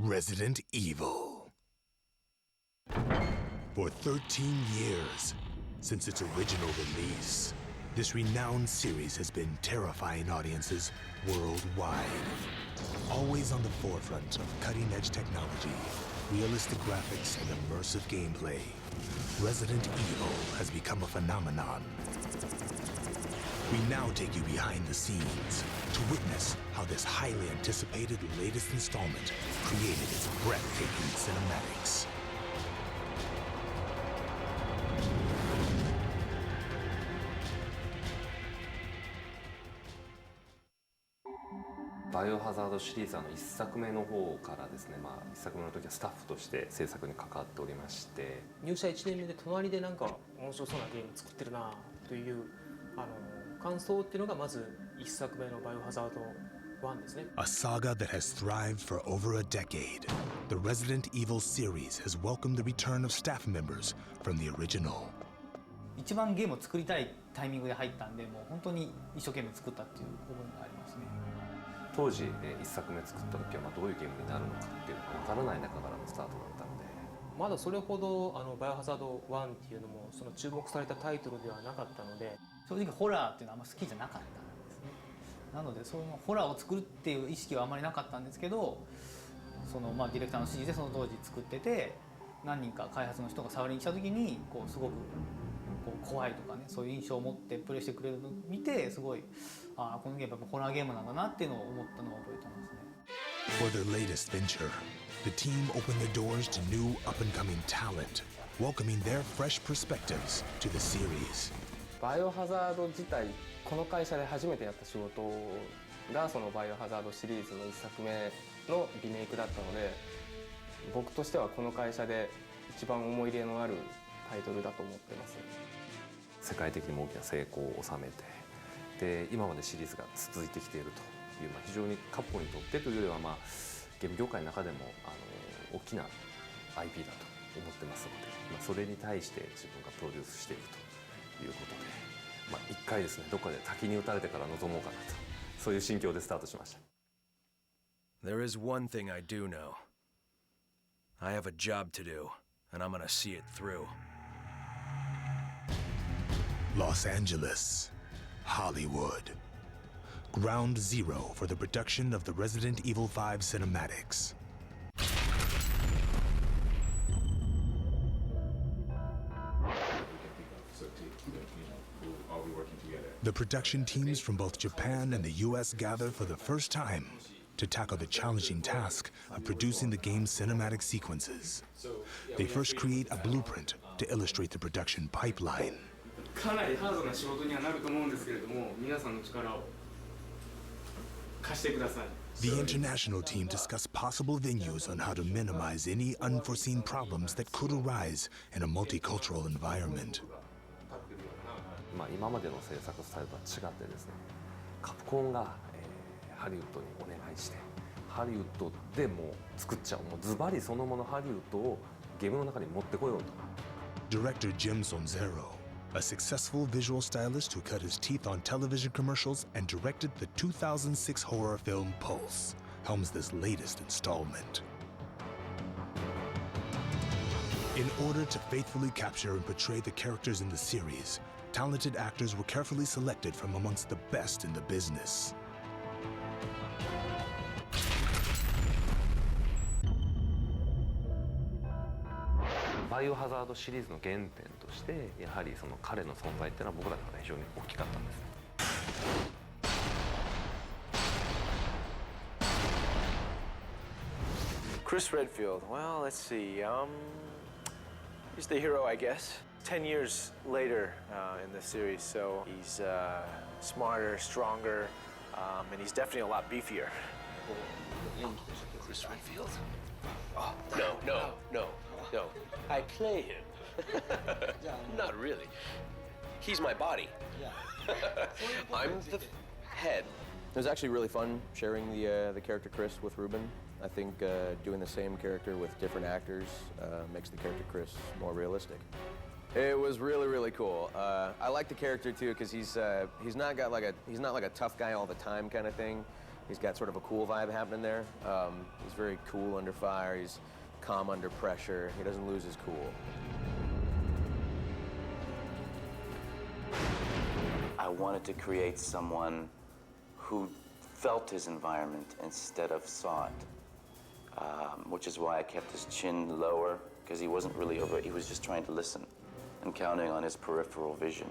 Resident Evil. For 13 years, since its original release, this renowned series has been terrifying audiences worldwide. Always on the forefront of cutting-edge technology, realistic graphics, and immersive gameplay, Resident Evil has become a phenomenon. We now take you behind the scenes to witness how this highly anticipated latest installment created its breathtaking cinematics.バイオハザードシリーズ1作目の方からですね、1作目の時はスタッフとして制作に関わっておりまして、入社1年目で隣でなんか面白そうなゲーム作ってるなという感想っていうのがまず1作目のバイオハザード1ですね。 A saga that has thrived for over a decade, the Resident Evil series has welcomed the return of staff members from the original. 一番ゲームを作りたいタイミングで入ったんで、もう本当に一生懸命作ったっていう部分がありますね。当時1作目作った時はどういうゲームになるのかっていうのが分からない中からのスタートだったので、まだそれほどバイオハザード1っていうのもその注目されたタイトルではなかったので、正直ホラーっていうのはあんま好きじゃなかったんですね。なのでそのホラーを作るっていう意識はあまりなかったんですけど、そのディレクターの指示でその当時作ってて、何人か開発の人が触りに来た時にすごく怖いとかね、そういう印象を持ってプレイしてくれるのを見て、すごいこのゲームやっぱホラーゲームなんだなっていうのを思ったのを覚えてますね。For their latest venture, the team opened the doors to new up-and-coming talent, welcoming their fresh perspectives to the series. バイオハザード自体、この会社で初めてやった仕事がそのバイオハザードシリーズの1作目のリメイクだったので、僕としてはこの会社で一番思い入れのあるタイトルだと思ってます。世界的にも大きな成功を収めて、で今までシリーズが続いてきているという、非常にカプコンにとってというよりは、ゲーム業界の中でも大きな IP だと思ってますので、それに対して自分がプロデュースしていくということで、一回ですね、どっかで滝に打たれてから臨もうかなと、そういう心境でスタートしました。 There is one thing I do know. I have a job to do, and I'm gonna see it through. Los Angeles, Hollywood. Ground zero for the production of the Resident Evil 5 cinematics. The production teams from both Japan and the US gather for the first time to tackle the challenging task of producing the game's cinematic sequences. They first create a blueprint to illustrate the production pipeline. かなりハードな仕事にはなると思うんですけれども、皆さんの力を貸してください。 The international team discussed possible venues on how to minimize any unforeseen problems that could arise in a multicultural environment. 今までの制作スタイルとは違ってですね、カプコンが、ハリウッドにお願いして、ハリウッドでもう作っちゃおう、もうズバリそのものハリウッドをゲームの中に持ってこようと。 Director Jim Sonzero, a successful visual stylist who cut his teeth on television commercials and directed the 2006 horror film Pulse, helms this latest installment. In order to faithfully capture and portray the characters in the series, talented actors were carefully selected from amongst the best in the business. バイオハザードシリーズの原点として、やはりその彼の存在っていうのは僕らの中で非常に大きかったんです。Chris Redfield, well, let's see, he's the hero, I guess. 10 years later in the series, so he's smarter, stronger, and he's definitely a lot beefier. Chris Redfield? Oh, no. I play him. Not really. He's my body. I'm the head. It was actually really fun sharing the character Chris with Ruben. I think doing the same character with different actors makes the character Chris more realistic. It was really cool. I like the character too because he's not like a tough guy all the time kind of thing. He's got sort of a cool vibe happening there. He's very cool under fire. He's calm under pressure. He doesn't lose his cool. I wanted to create someone who felt his environment instead of saw it, which is why I kept his chin lower, because he wasn't really over it. He was just trying to listen and counting on his peripheral vision,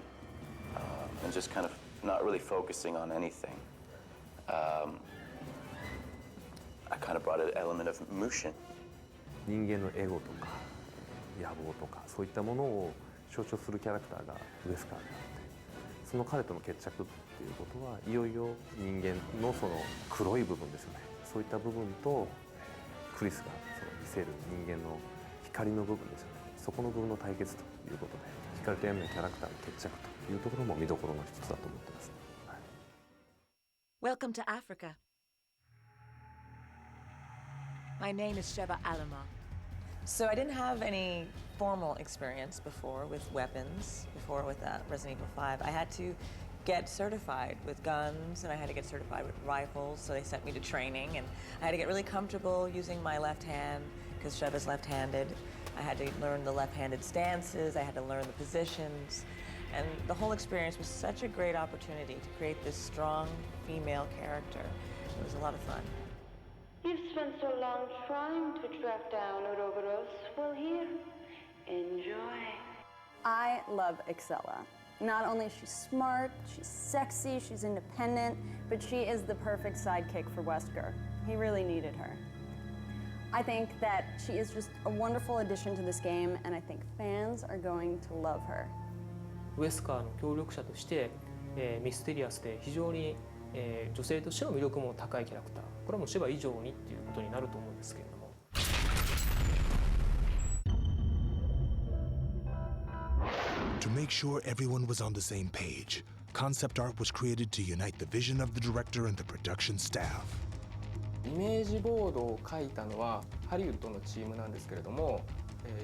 and just kind of not really focusing on anything. I kind of brought an element of Mushin. 人間のエゴとか野望とかそういったものを象徴するキャラクターがウェスカーであって、その彼との決着っていうことはいよいよ人間のその黒い部分ですよね。そういった部分とクリスがその見せる人間の光の部分ですよね。そこの部分の対決ということで、光と闇のキャラクターの決着というところも見どころの一つだと思ってます。はい、Welcome to Africa. My name is Sheba Alomar. So I didn't have any formal experience before with weapons, before with Resident Evil 5. I had to get certified with guns, and I had to get certified with rifles, so they sent me to training, and I had to get really comfortable using my left hand, because Sheba's left-handed. I had to learn the left-handed stances, I had to learn the positions, and the whole experience was such a great opportunity to create this strong female character. It was a lot of fun. You've spent so long trying to track down Ouroboros. Well, here, enjoy. I love Excella. Not only is she smart, she's sexy, she's independent, but she is the perfect sidekick for Wesker. He really needed her. I think that she is just a wonderful addition to this game, and I think fans are going to love her. ウェスカーの協力者として、ミステリアスで非常に、女性としての魅力も高いキャラクター、これはもうシェバ以上にっていうことになると思うんですけれども。To make sure everyone was on the same page, concept art was created to unite the vision of the director and the production staff. イメージボードを描いたのはハリウッドのチームなんですけれども、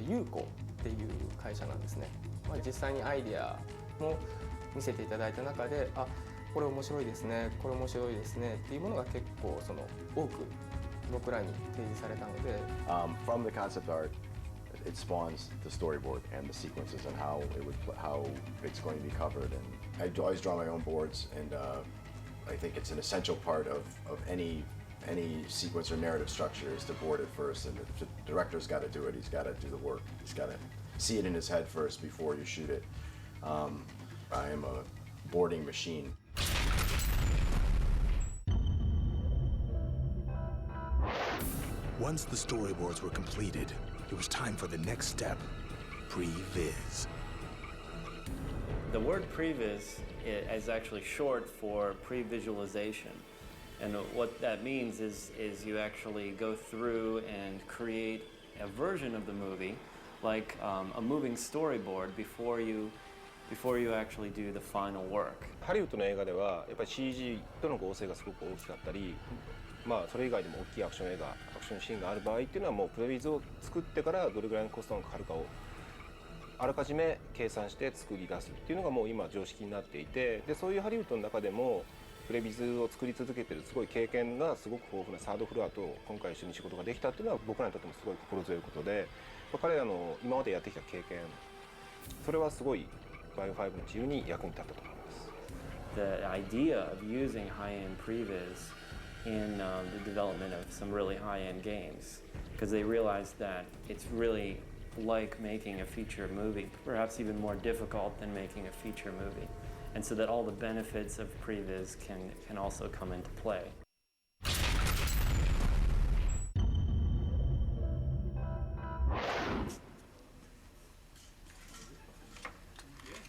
ユーコっていう会社なんですね。実際にアイディアも見せていただいた中で、あ、これ面白いですね、これ面白いですねっていうものが結構その多く僕らに提示されたので。From the concept art, it spawns the storyboard and the sequences and how it's going to be covered. And I always draw my own boards, and I think it's an essential part of any sequence or narrative structure is to board it first. And the director's got to do it. He's got to do the work. He's got to see it in his head first before you shoot it. I am a boarding machine. Once the storyboards were completed, it was time for the next step, pre-viz. The word previs is actually short for pre-visualization. And what that means is you actually go through and create a version of the movie, like a moving storyboard before you actually do the final work. ハリウッドの映画ではやっぱり CG との合成がすごく大きかったり、それ以外でも大きいアクションシーンがある場合っていうのはもうプレビズを作ってからどれぐらいのコストがかかるかをあらかじめ計算して作り出すっていうのがもう今常識になっていて、でそういうハリウッドの中でもプレビズを作り続けてるすごい経験がすごく豊富なサードフロアと今回一緒に仕事ができたっていうのは僕らにとってもすごい心強いことで、彼らの今までやってきた経験、それはすごいバイオ5のチームに役に立ったと思います。The idea of using high-end previs in the development of some really high-end games, because they realized that it's really like making a feature movie, perhaps even more difficult than making a feature movie, and so that all the benefits of previs can also come into play.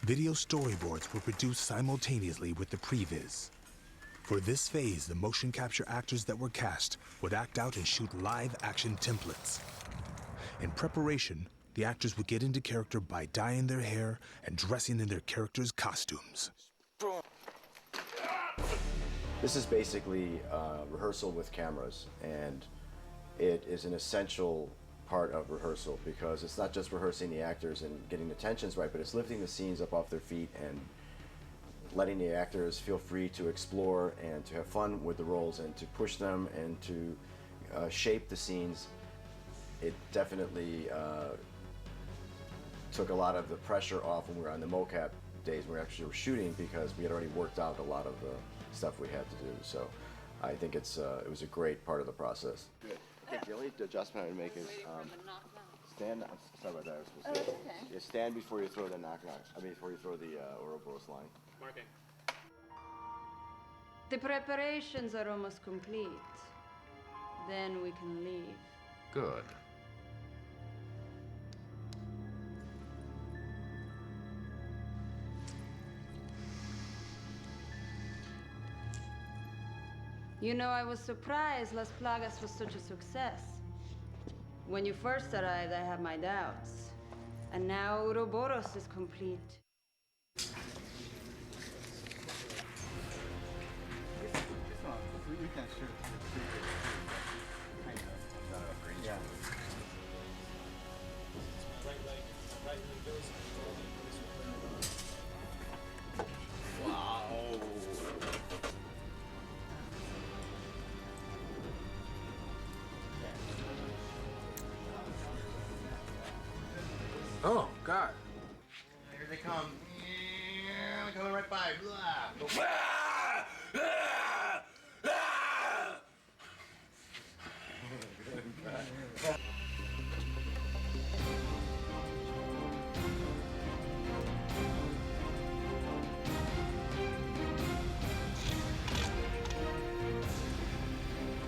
Video storyboards were produced simultaneously with the previs. For this phase, the motion capture actors that were cast would act out and shoot live action templates. In preparation, the actors would get into character by dyeing their hair and dressing in their characters' costumes. This is basically rehearsal with cameras, and it is an essential part of rehearsal because it's not just rehearsing the actors and getting the tensions right, but it's lifting the scenes up off their feet and letting the actors feel free to explore and to have fun with the roles and to push them and to shape the scenes. It definitely took a lot of the pressure off when we were on the mocap days when we actually were shooting, because we had already worked out a lot of the stuff we had to do. So I think it was a great part of the process. Good. I think the only adjustment I would make is stand. Sorry about that. I was supposed to say. Yeah, stand before you throw the knock-knock. I mean, before you throw the Ouroboros line. Marking. The preparations are almost complete. Then we can leave. Good. You know, I was surprised Las Plagas was such a success. When you first arrived, I had my doubts. And now Ouroboros is complete. Oh, God. Here they come. Yeah, coming right by. Blah.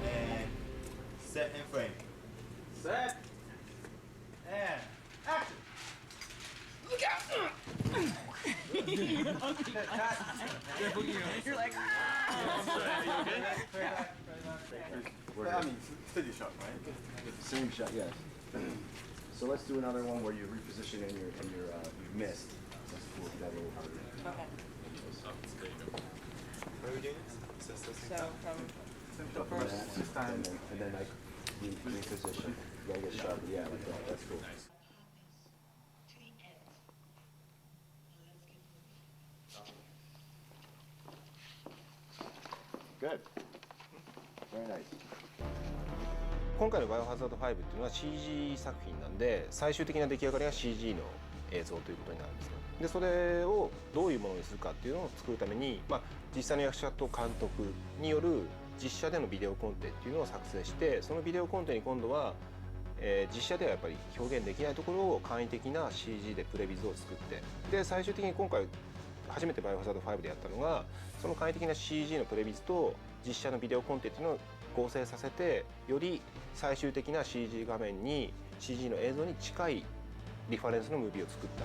And set and frame. Set. And action. Look out! You're like, I mean, steady shot, right? Same shot, yes. So let's do another one where you reposition and you've missed. Let's pull that a little harder. Okay. What are we doing? So from first time, and then like reposition. You gotta get sharp. Yeah, like that. That's cool. Good. Very nice. 今回のバイオハザード5っていうのは CG 作品なんで、最終的な出来上がりが CG の映像ということになるんですね。でそれをどういうものにするかっていうのを作るために、実際の役者と監督による実写でのビデオコンテっていうのを作成して、そのビデオコンテに今度は、実写ではやっぱり表現できないところを簡易的な CG でプレビズを作って、で最終的に今回初めてバイオハザード5でやったのが、その簡易的な CG のプレビズと実写のビデオコンテっていうのを合成させて、より最終的な CG 画面に CG の映像に近いリファレンスのムービーを作った。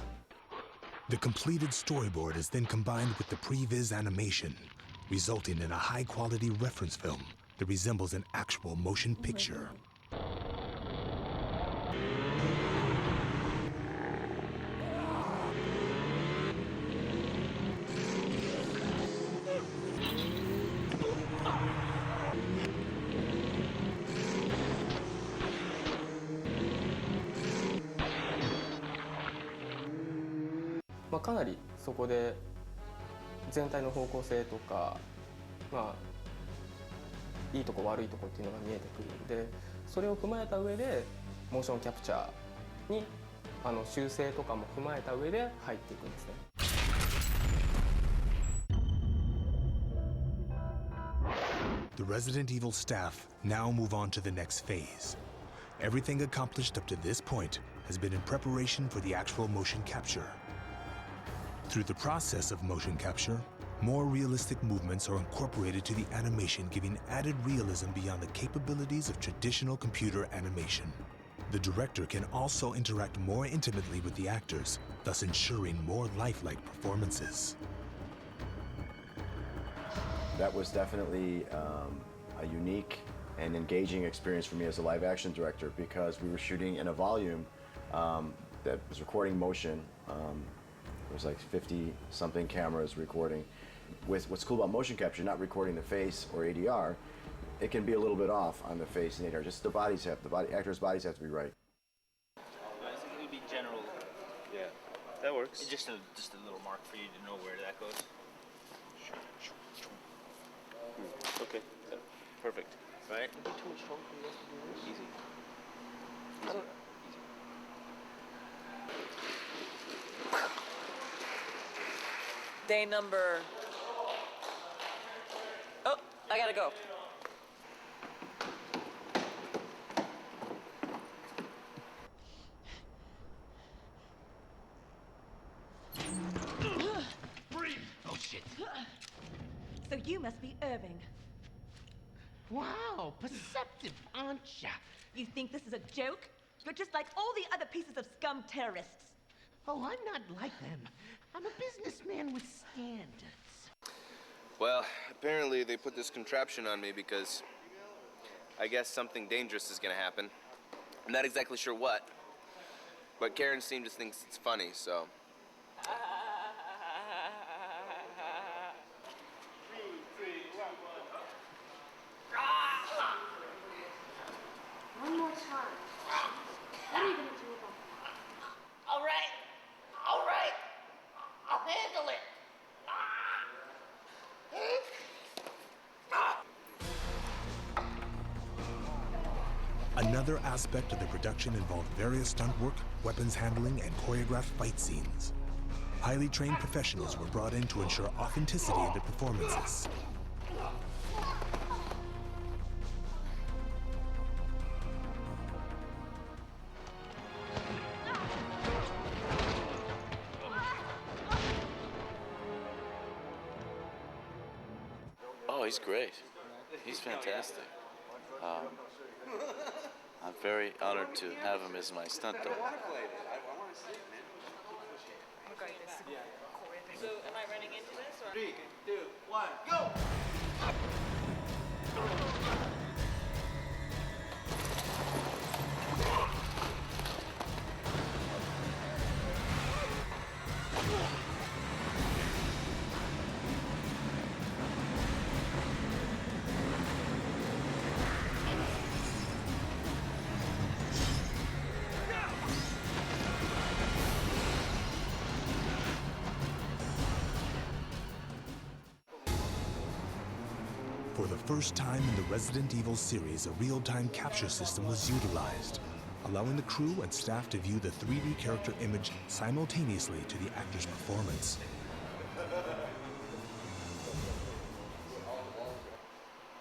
The completed storyboard is then combined with the previs animation, resulting in a high-quality reference film that resembles an actual motion picture.まあ、かなりそこで全体の方向性とか、いいとこ悪いとこっていうのが見えてくるんで、それを踏まえた上でモーションキャプチャーに修正とかも踏まえた上で入っていくんですね。The Resident Evil staff now move on to the next phase. Everything accomplished up to this point has been in preparation for the actual motion capture. Through the process of motion capture, more realistic movements are incorporated to the animation, giving added realism beyond the capabilities of traditional computer animation. The director can also interact more intimately with the actors, thus ensuring more lifelike performances. That was definitely a unique and engaging experience for me as a live action director, because we were shooting in a volume that was recording motion. There was like 50-something cameras recording. With what's cool about motion capture, not recording the face or ADR, it can be a little bit off on the face and ADR. Just the actors' bodies have to be right. It would be general. Yeah, that works. Just a little mark for you to know where that goes. Okay, perfect. Right? Easy. Day number... Oh, I gotta go. Oh shit. So you must be Irving. Wow, perceptive, aren't ya? You think this is a joke? You're just like all the other pieces of scum terrorists. Oh, I'm not like them. I'm a businessman with standards. Well, apparently they put this contraption on me because I guess something dangerous is gonna happen. I'm not exactly sure what, but Karen seems to think it's funny, so. One more time. What are you gonna do about that? All right. I'll handle it. Another aspect of the production involved various stunt work, weapons handling, and choreographed fight scenes. Highly trained professionals were brought in to ensure authenticity in their performances. Oh, he's great. He's fantastic. I'm very honored to have him as my stunt double. So am I running into this or? 3, 2, 1, go! For the first time in the Resident Evil series, a real-time capture system was utilized, allowing the crew and staff to view the 3D character image simultaneously to the actor's performance.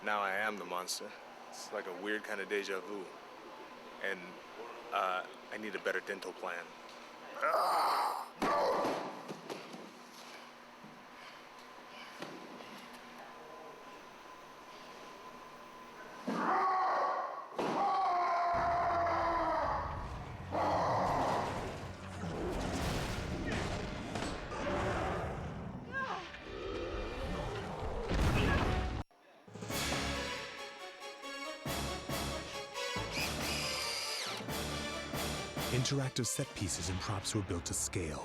Now I am the monster. It's like a weird kind of deja vu. And I need a better dental plan. Interactive set pieces and props were built to scale.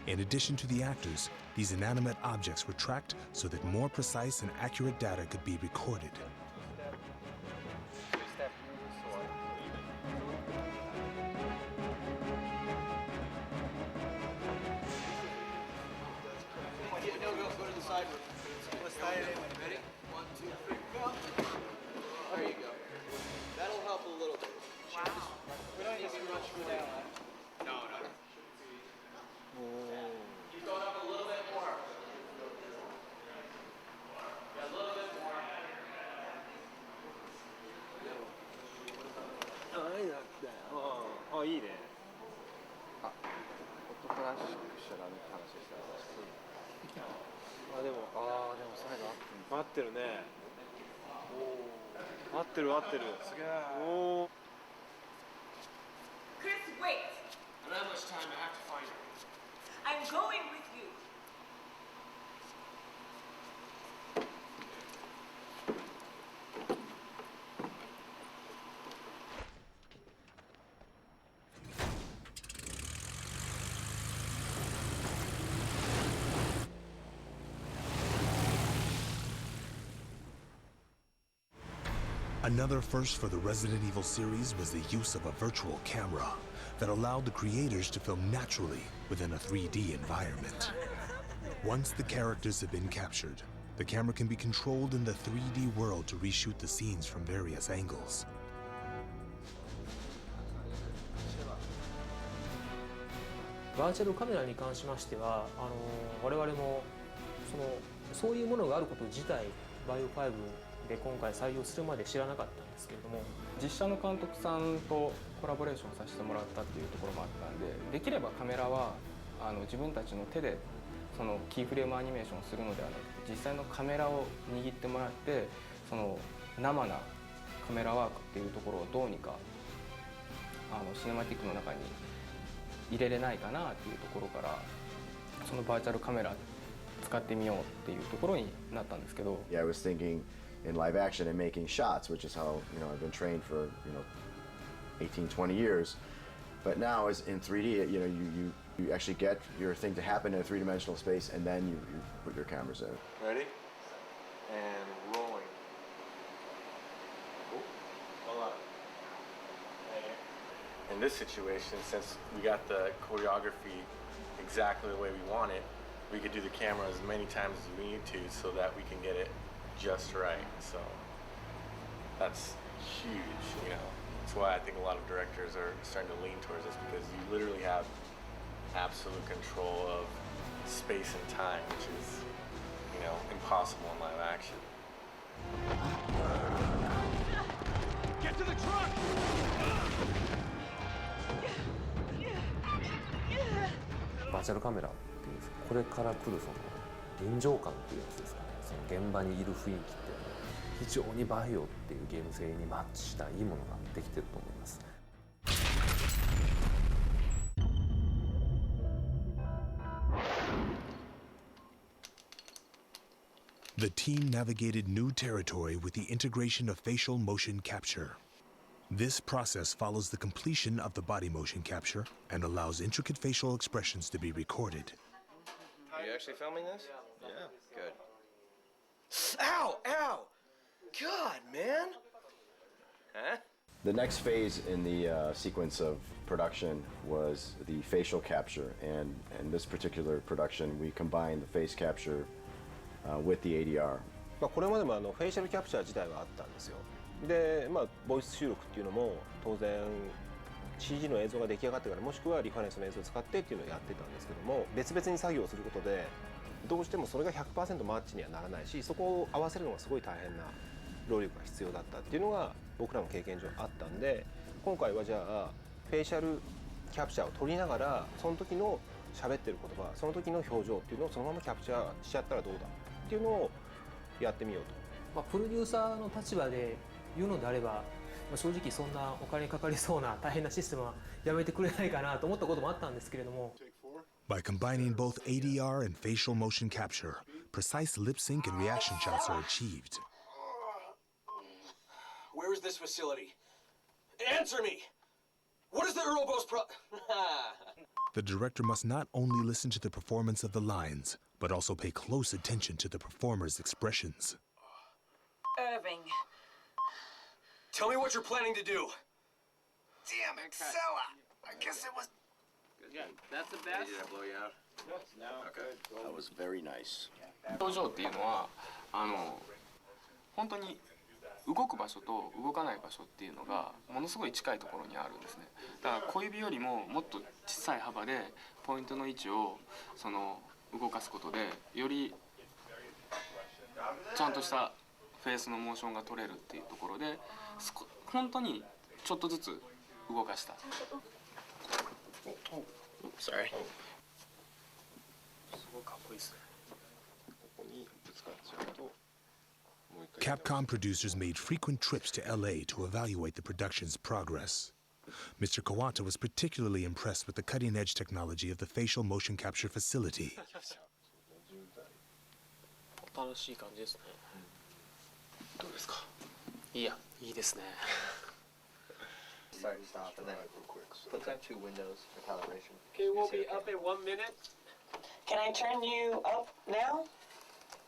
In addition to the actors, these inanimate objects were tracked so that more precise and accurate data could be recorded. Go to the side room. Let's tie it in. Ready? 1, 2, 3, go. There you go. That'll help a little bit. Wow. We don't need to rush for that. No. Keep going up a little bit more. Yeah, a little bit more. いいね。あ、オットプラスチックしちゃダメって話でした。でも最後合ってるね。合ってる。おお。Chris, wait! I don't have much time. I have to find her. I'm going with you. Another first for the Resident Evil series was the use of a virtual camera that allowed the creators to film naturally within a 3D environment. Once the characters have been captured, the camera can be controlled in the 3D world to reshoot the scenes from various angles.バーチャルカメラに関しましては我々もそういうものがあること自体バイオ5で今回採用するまで知らなかったんですけれども、実写の監督さんとコラボレーションさせてもらったっていうところもあったんで、できればカメラは自分たちの手でそのキーフレームアニメーションをするのではなくて、実際のカメラを握ってもらってその生なカメラワークっていうところをどうにかシネマティックの中に入れれないかなっていうところから、そのバーチャルカメラ使ってみようっていうところになったんですけど。Yeah, I was thinking in live action and making shots, which is how I've been trained for 18, 20 years. But now, as in 3D, you actually get your thing to happen in a three-dimensional space, and then you put your cameras in. Ready? And rolling. Oh, hold on. In this situation, since we got the choreography exactly the way we want it, we could do the camera as many times as we need to so that we can get it just right. So that's huge, That's why I think a lot of directors are starting to lean towards this, because you literally have absolute control of space and time, which is, impossible in live action. Get to the truck! バーチャルカメラっていうこれから来るその臨場感っていうやつですかね。その現場にいる雰囲気って非常にバイオっていうゲーム性にマッチしたいいものができてると思います。The team navigated new territory with the integration of facial motion capture. This process follows the completion of the body motion capture and allows intricate facial expressions to be recorded. Are you actually filming this? Yeah. Good. Ow! Ow! God, man! Huh? The next phase in the sequence of production was the facial capture, and in this particular production, we combined the face capture with the ADR. これまでもフェイシャルキャプチャー自体はあったんですよ。で、ボイス収録っていうのも当然 CG の映像が出来上がってから、もしくはリファレンスの映像を使ってっていうのをやってたんですけども、別々に作業をすることでどうしてもそれが 100% マッチにはならないし、そこを合わせるのがすごい大変な労力が必要だったっていうのが僕らの経験上あったんで、今回はじゃあフェイシャルキャプチャーを撮りながら、その時の喋ってる言葉、その時の表情っていうのをそのままキャプチャーしちゃったらどうだっていうのをやってみようと。プロデューサーの立場で言うのであれば、正直そんなお金かかりそうな大変なシステムはやめてくれないかなと思ったこともあったんですけれども。By combining both ADR and facial motion capture, precise lip sync and reaction shots are achieved. Where is this facility? Answer me! What is the Uroboros The director must not only listen to the performance of the lines, but also pay close attention to the performer's expressions. Irving. Tell me what you're planning to do. Damn it, Excella! I guess it was... Yeah, that's the best. Did I blow you out? No. Okay. That was very nice. 表情っていうのは本当に動く場所と動かない場所っていうのがものすごい近いところにあるんですね。だから小指よりももっと小さい幅でポイントの位置を動かすことで、よりちゃんとしたフェースのモーションが取れるっていうところで、本当にちょっとずつ動かした。Sorry. すごいかっこいいですね。ここにぶつかっちゃうと。Capcom producers made frequent trips to LA to evaluate the production's progress. Mr. Kawata was particularly impressed with the cutting-edge technology of the facial motion capture facility. 楽しい感じですね。どうですか？いいですね。Sorry, stop and then put that 2 windows for calibration. Okay, we'll be up in 1 minute. Can I turn you up now?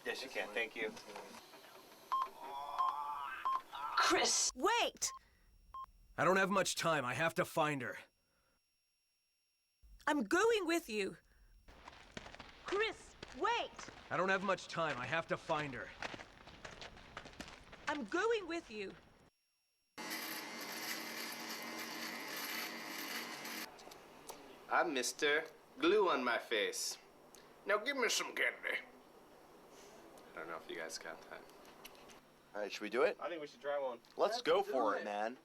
Yes, you can. Thank you. Chris, wait! I don't have much time. I have to find her. I'm going with you. Chris, Wait! I don't have much time. I have to find her. I'm going with you. I'm Mr. Glue on my face. Now give me some candy. I don't know if you guys got that. All right, should we do it? I think we should try one. Let's go for it, man.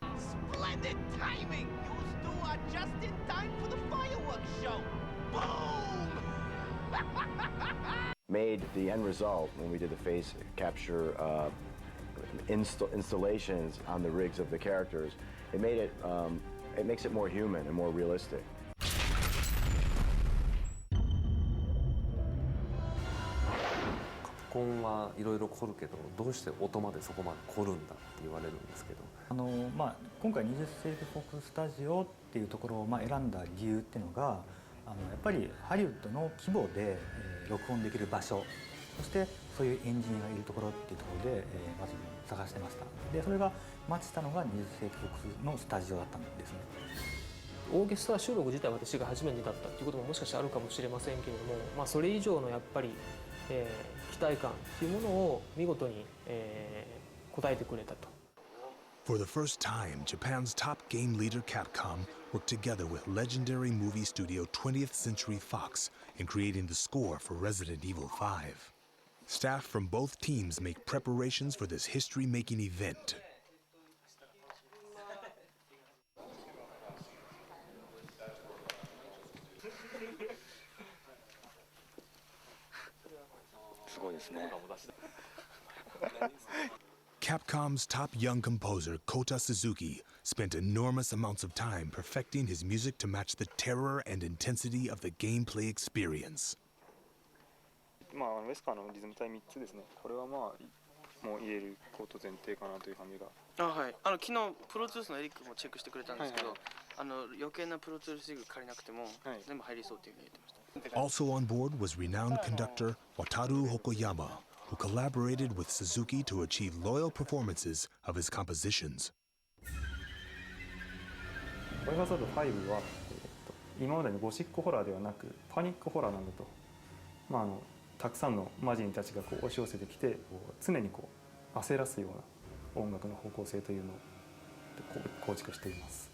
Splendid timing! You two are just in time for the fireworks show. Boom! Made the end result when we did the face capture installations on the rigs of the characters. It made it. It makes it more human and more realistic. カプコンはいろいろ凝るけど、どうして音までそこまで凝るんだって言われるんですけど、今回20世紀フォークスタジオっていうところを選んだ理由っていうのが、やっぱりハリウッドの規模で録音できる場所、そしてそういうエンジニアがいるところっていうところでまず探してました。でそれがマッチしたのが20世紀フォークスのスタジオだったんですね。オーケストラ収録自体は私が初めてだったっていうことももしかしたらあるかもしれませんけれども、それ以上のやっぱり、期待感っていうものを見事に、応えてくれたと。For the first time, Japan's top game leader Capcom worked together with legendary movie studio 20th Century Fox in creating the score for Resident Evil 5. Staff from both teams make preparations for this history-making event. すごいですね。 Capcom's top young composer, Kota Suzuki, spent enormous amounts of time perfecting his music to match the terror and intensity of the gameplay experience. ウェスカーのリズム体3つですね。これはもう入れること前提かなという感じが。はい。昨日プロツールスのエリックもチェックしてくれたんですけど、余計なプロツールスリグ借りなくても、全部入りそうっていうふうに言ってました。 Also on board was renowned conductor Wataru Hokoyama, who collaborated with Suzuki to achieve loyal performances of his compositions. バイオハザード5は、今までのゴシックホラーではなくパニックホラーなんだと。たくさんのマジンたちが押し寄せてきて、常に焦らすような音楽の方向性というのを構築しています。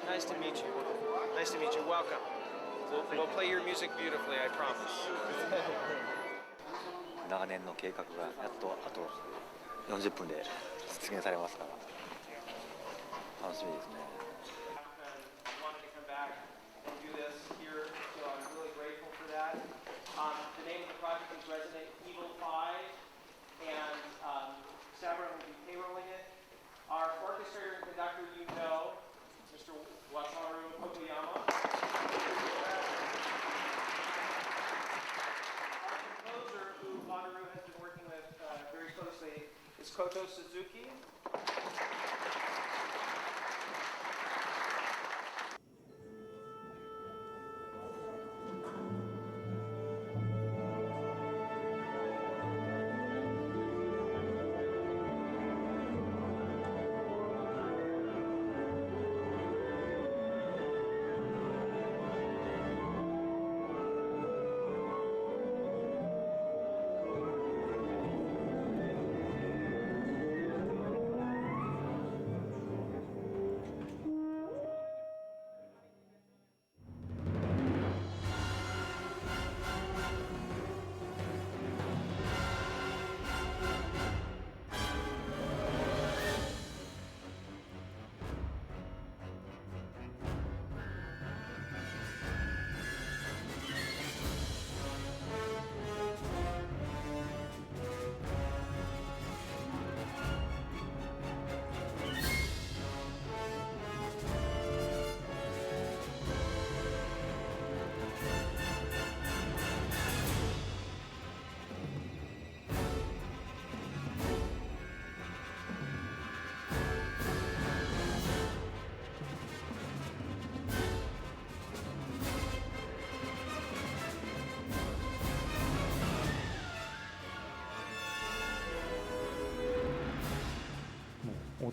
Nice to meet you. Nice to meet you. Welcome. We'll play your music beautifully, I promise. 長年の計画がやっとあと40分で実現されますから楽しみですね。The name of the project is Resident Evil 5, and Sabra will be payrolling it. Our orchestrator and conductor, you know, Mr. Wataru Hokoyama. Our composer, who Wataru has been working with very closely, is Koto Suzuki.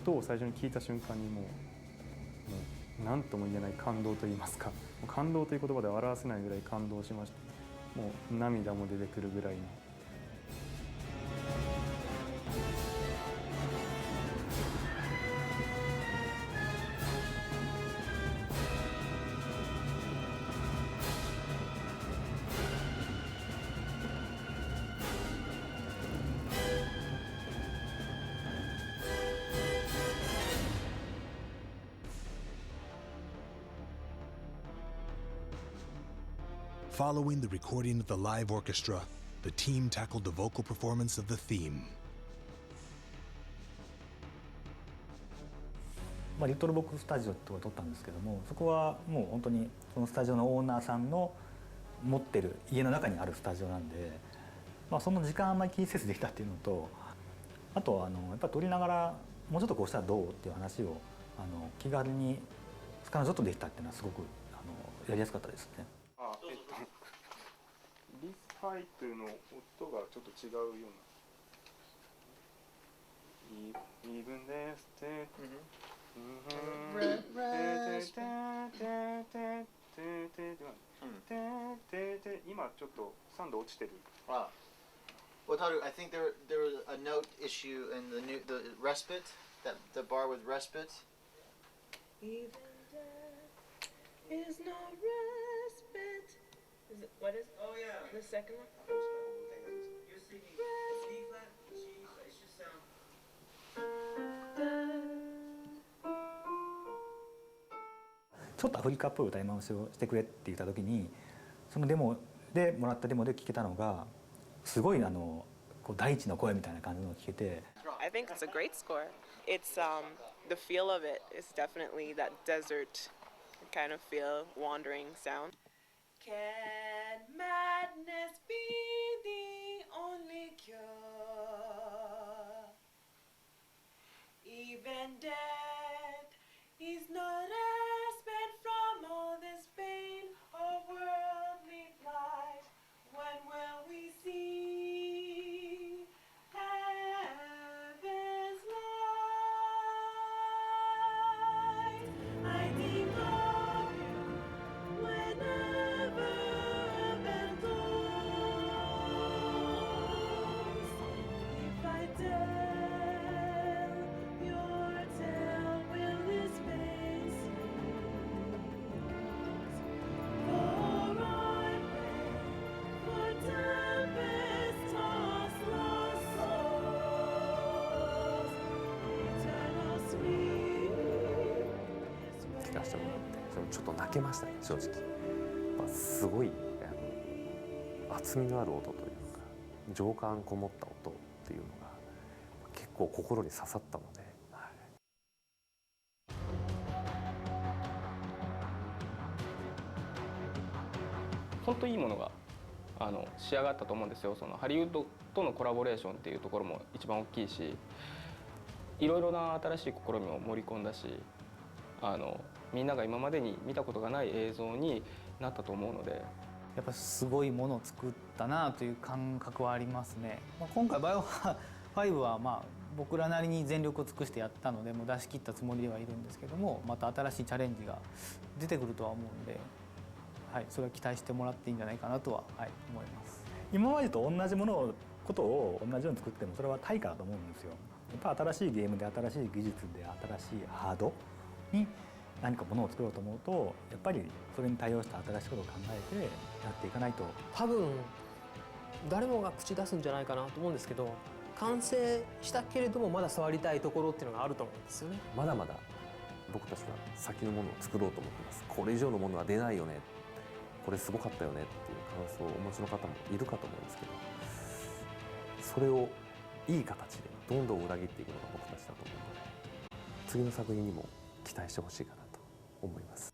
音を最初に聞いた瞬間にもう何とも言えない感動といいますか、感動という言葉では表せないぐらい感動しました。もう涙も出てくるぐらいの。Following the recording of the live orchestra, the team tackled the vocal performance of the theme. リトルボックススタジオってところで撮ったんですけども、そこはもう本当にそのスタジオのオーナーさんの持ってる家の中にあるスタジオなんで、その時間あんまり気にせずできたっていうのと、あとやっぱり撮りながらもうちょっとこうしたらどうっていう話を気軽に彼女とできたっていうのはすごくやりやすかったですね。リスハイプの音がちょっと違うような。イーブンですって。今ちょっと3度落ちてる。Well, Taru, I think there was a note issue in the respite, that the bar with respite. Even death is no respite. Is it, what is? Oh yeah. The second one. You're singing C flat, G flat. It should sound. ちょっとアフリカっぽい歌い回しをしてくれって言った時に、そのデモでもらったデモで聴けたのがすごいこう大地の声みたいな感じのを聴けて。I think it's a great score. It's the feel of it is definitely that desert kind of feel, wandering sound. Can madness be the only cure? Even death is not respite from all this pain of worldly plight. When will we see heaven's light? I think of you whenever heaven goes. If I tell your tale, will this face for I pray for tempest-tossed lost souls, eternal sleep. 聞かせてもらってちょっと泣けましたね、正直。すごい厚みのある音というか情感こもった音っていうのが結構心に刺さったので、本当いいものが仕上がったと思うんですよ。そのハリウッドとのコラボレーションっていうところも一番大きいし、いろいろな新しい試みを盛り込んだし、みんなが今までに見たことがない映像になったと思うので、やっぱすごいものを作ったなという感覚はありますね。今回バイオ5は僕らなりに全力を尽くしてやったのでもう出し切ったつもりではいるんですけども、また新しいチャレンジが出てくるとは思うんで、それは期待してもらっていいんじゃないかなとは、思います。今までと同じことを同じように作ってもそれは対価だと思うんですよ。やっぱ新しいゲームで新しい技術で新しいハードに何かものを作ろうと思うと、やっぱりそれに対応した新しいことを考えてやっていかないと。多分誰もが口出すんじゃないかなと思うんですけど、完成したけれどもまだ触りたいところっていうのがあると思うんですよね。まだまだ僕たちは先のものを作ろうと思ってます。これ以上のものは出ないよね、これすごかったよねっていう感想をお持ちの方もいるかと思うんですけど、それをいい形でどんどん裏切っていくのが僕たちだと思うので、次の作品にも期待してほしいかなと思います。